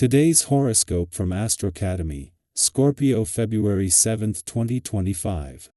Today's horoscope from Astrocademy, Scorpio February 7, 2025.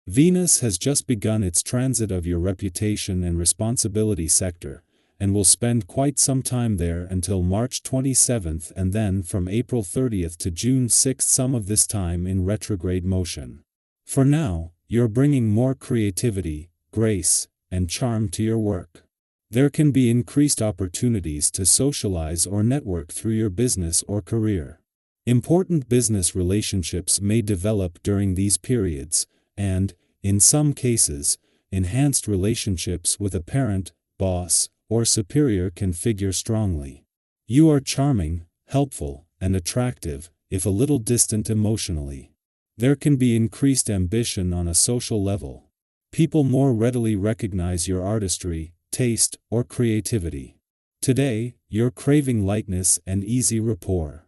Venus has just begun its transit of your reputation and responsibility sector, and will spend quite some time there until March 27th and then from April 30th to June 6th, some of this time in retrograde motion. For now, you're bringing more creativity, grace, and charm to your work. There can be increased opportunities to socialize or network through your business or career. Important business relationships may develop during these periods, and, in some cases, enhanced relationships with a parent, boss, or superior can figure strongly. You are charming, helpful, and attractive, if a little distant emotionally. There can be increased ambition on a social level. People more readily recognize your artistry, taste, or creativity. Today, you're craving lightness and easy rapport.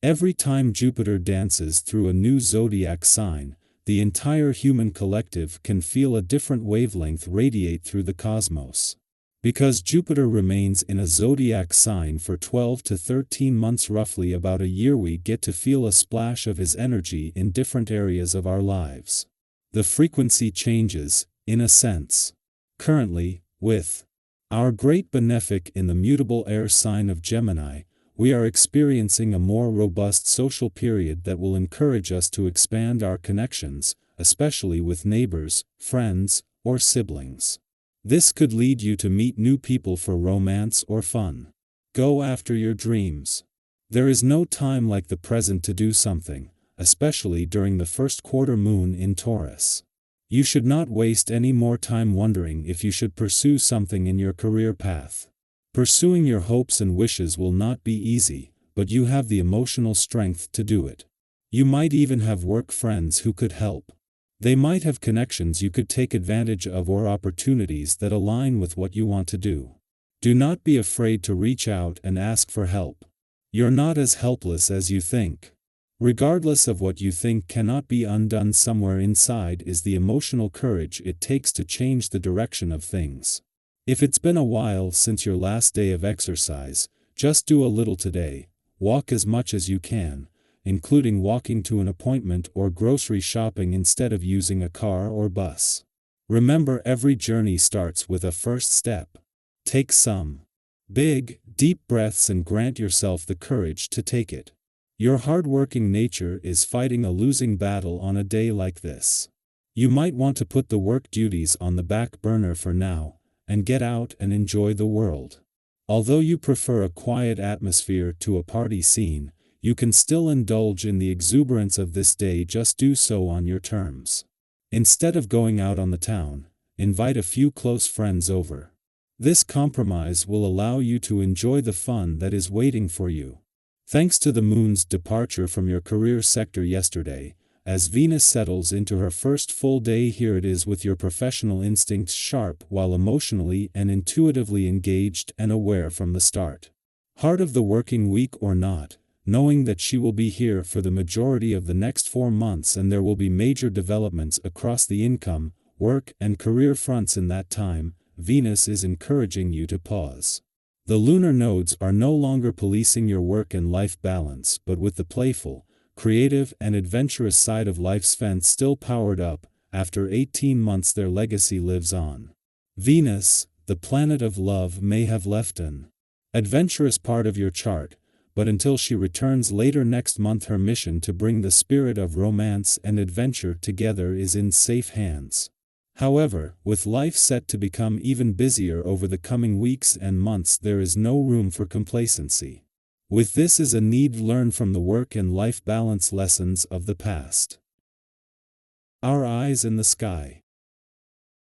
Every time Jupiter dances through a new zodiac sign, the entire human collective can feel a different wavelength radiate through the cosmos. Because Jupiter remains in a zodiac sign for 12 to 13 months, roughly about a year, we get to feel a splash of his energy in different areas of our lives. The frequency changes, in a sense. Currently, with our great benefic in the mutable air sign of Gemini, we are experiencing a more robust social period that will encourage us to expand our connections, especially with neighbors, friends, or siblings. This could lead you to meet new people for romance or fun. Go after your dreams. There is no time like the present to do something, especially during the first quarter moon in Taurus. You should not waste any more time wondering if you should pursue something in your career path. Pursuing your hopes and wishes will not be easy, but you have the emotional strength to do it. You might even have work friends who could help. They might have connections you could take advantage of or opportunities that align with what you want to do. Do not be afraid to reach out and ask for help. You're not as helpless as you think. Regardless of what you think cannot be undone, somewhere inside is the emotional courage it takes to change the direction of things. If it's been a while since your last day of exercise, just do a little today. Walk as much as you can, including walking to an appointment or grocery shopping instead of using a car or bus. Remember, every journey starts with a first step. Take some big, deep breaths and grant yourself the courage to take it. Your hardworking nature is fighting a losing battle on a day like this. You might want to put the work duties on the back burner for now, and get out and enjoy the world. Although you prefer a quiet atmosphere to a party scene, you can still indulge in the exuberance of this day. Just do so on your terms. Instead of going out on the town, invite a few close friends over. This compromise will allow you to enjoy the fun that is waiting for you. Thanks to the moon's departure from your career sector yesterday, as Venus settles into her first full day, here it is with your professional instincts sharp while emotionally and intuitively engaged and aware from the start. Heart of the working week or not, knowing that she will be here for the majority of the next 4 months and there will be major developments across the income, work, and career fronts in that time, Venus is encouraging you to pause. The lunar nodes are no longer policing your work and life balance, but with the playful, creative, and adventurous side of life's fence still powered up, after 18 months their legacy lives on. Venus, the planet of love, may have left an adventurous part of your chart, but until she returns later next month, her mission to bring the spirit of romance and adventure together is in safe hands. However, with life set to become even busier over the coming weeks and months, there is no room for complacency. With this is a need learned from the work and life balance lessons of the past. Our eyes in the sky.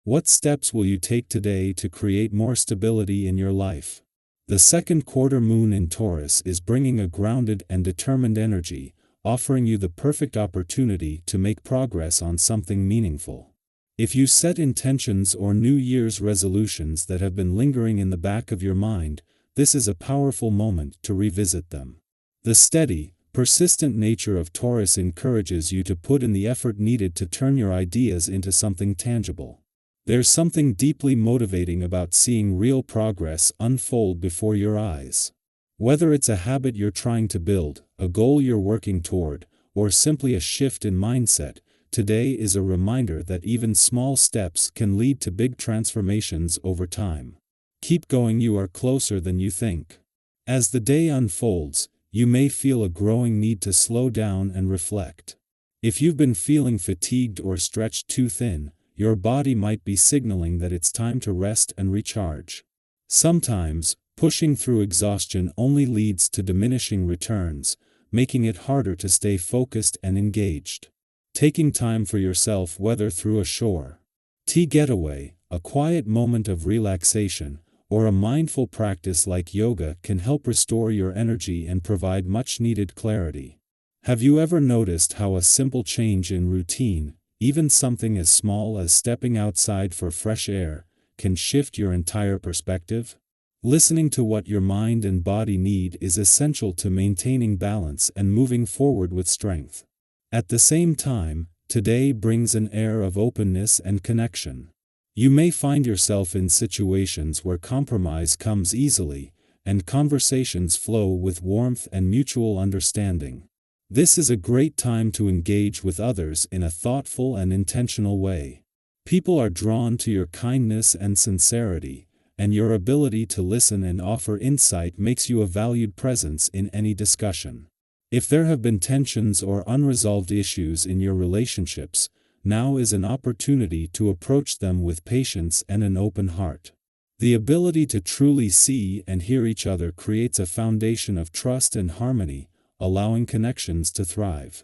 What steps will you take today to create more stability in your life? The second quarter moon in Taurus is bringing a grounded and determined energy, offering you the perfect opportunity to make progress on something meaningful. If you set intentions or New Year's resolutions that have been lingering in the back of your mind, this is a powerful moment to revisit them. The steady, persistent nature of Taurus encourages you to put in the effort needed to turn your ideas into something tangible. There's something deeply motivating about seeing real progress unfold before your eyes. Whether it's a habit you're trying to build, a goal you're working toward, or simply a shift in mindset, today is a reminder that even small steps can lead to big transformations over time. Keep going, you are closer than you think. As the day unfolds, you may feel a growing need to slow down and reflect. If you've been feeling fatigued or stretched too thin, your body might be signaling that it's time to rest and recharge. Sometimes, pushing through exhaustion only leads to diminishing returns, making it harder to stay focused and engaged. Taking time for yourself, whether through a shore tea getaway, a quiet moment of relaxation, or a mindful practice like yoga, can help restore your energy and provide much-needed clarity. Have you ever noticed how a simple change in routine, even something as small as stepping outside for fresh air, can shift your entire perspective? Listening to what your mind and body need is essential to maintaining balance and moving forward with strength. At the same time, today brings an air of openness and connection. You may find yourself in situations where compromise comes easily, and conversations flow with warmth and mutual understanding. This is a great time to engage with others in a thoughtful and intentional way. People are drawn to your kindness and sincerity, and your ability to listen and offer insight makes you a valued presence in any discussion. If there have been tensions or unresolved issues in your relationships, now is an opportunity to approach them with patience and an open heart. The ability to truly see and hear each other creates a foundation of trust and harmony, allowing connections to thrive.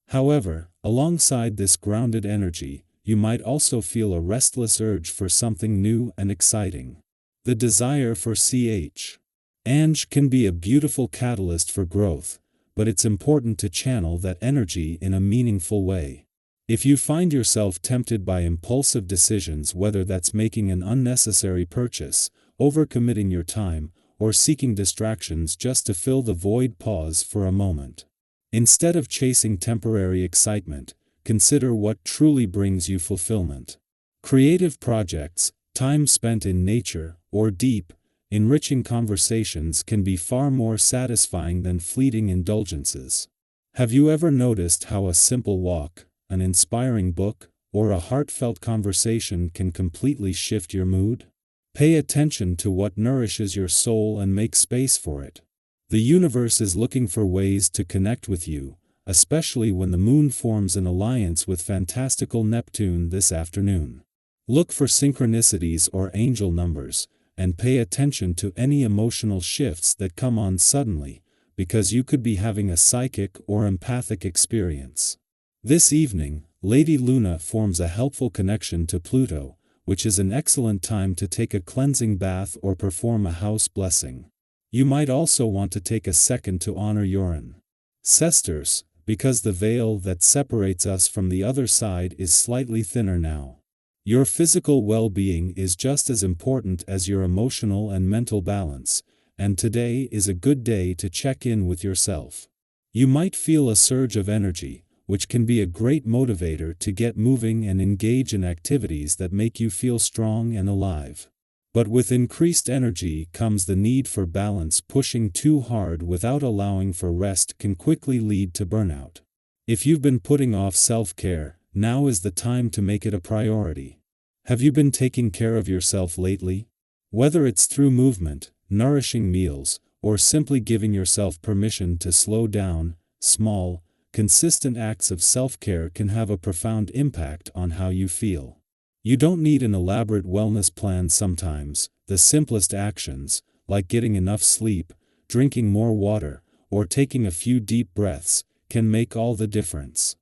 However, alongside this grounded energy, you might also feel a restless urge for something new and exciting. The desire for change can be a beautiful catalyst for growth, but it's important to channel that energy in a meaningful way. If you find yourself tempted by impulsive decisions, whether that's making an unnecessary purchase, overcommitting your time, or seeking distractions just to fill the void, pause for a moment. Instead of chasing temporary excitement, consider what truly brings you fulfillment. Creative projects, time spent in nature, or deep, enriching conversations can be far more satisfying than fleeting indulgences. Have you ever noticed how a simple walk, an inspiring book, or a heartfelt conversation can completely shift your mood? Pay attention to what nourishes your soul and make space for it. The universe is looking for ways to connect with you, especially when the moon forms an alliance with fantastical Neptune this afternoon. Look for synchronicities or angel numbers, and pay attention to any emotional shifts that come on suddenly, because you could be having a psychic or empathic experience. This evening, Lady Luna forms a helpful connection to Pluto, which is an excellent time to take a cleansing bath or perform a house blessing. You might also want to take a second to honor your ancestors, because the veil that separates us from the other side is slightly thinner now. Your physical well-being is just as important as your emotional and mental balance, and today is a good day to check in with yourself. You might feel a surge of energy, which can be a great motivator to get moving and engage in activities that make you feel strong and alive. But with increased energy comes the need for balance. Pushing too hard without allowing for rest can quickly lead to burnout. If you've been putting off self-care, now is the time to make it a priority. Have you been taking care of yourself lately? Whether it's through movement, nourishing meals, or simply giving yourself permission to slow down, small, consistent acts of self-care can have a profound impact on how you feel. You don't need an elaborate wellness plan. Sometimes, the simplest actions, like getting enough sleep, drinking more water, or taking a few deep breaths, can make all the difference.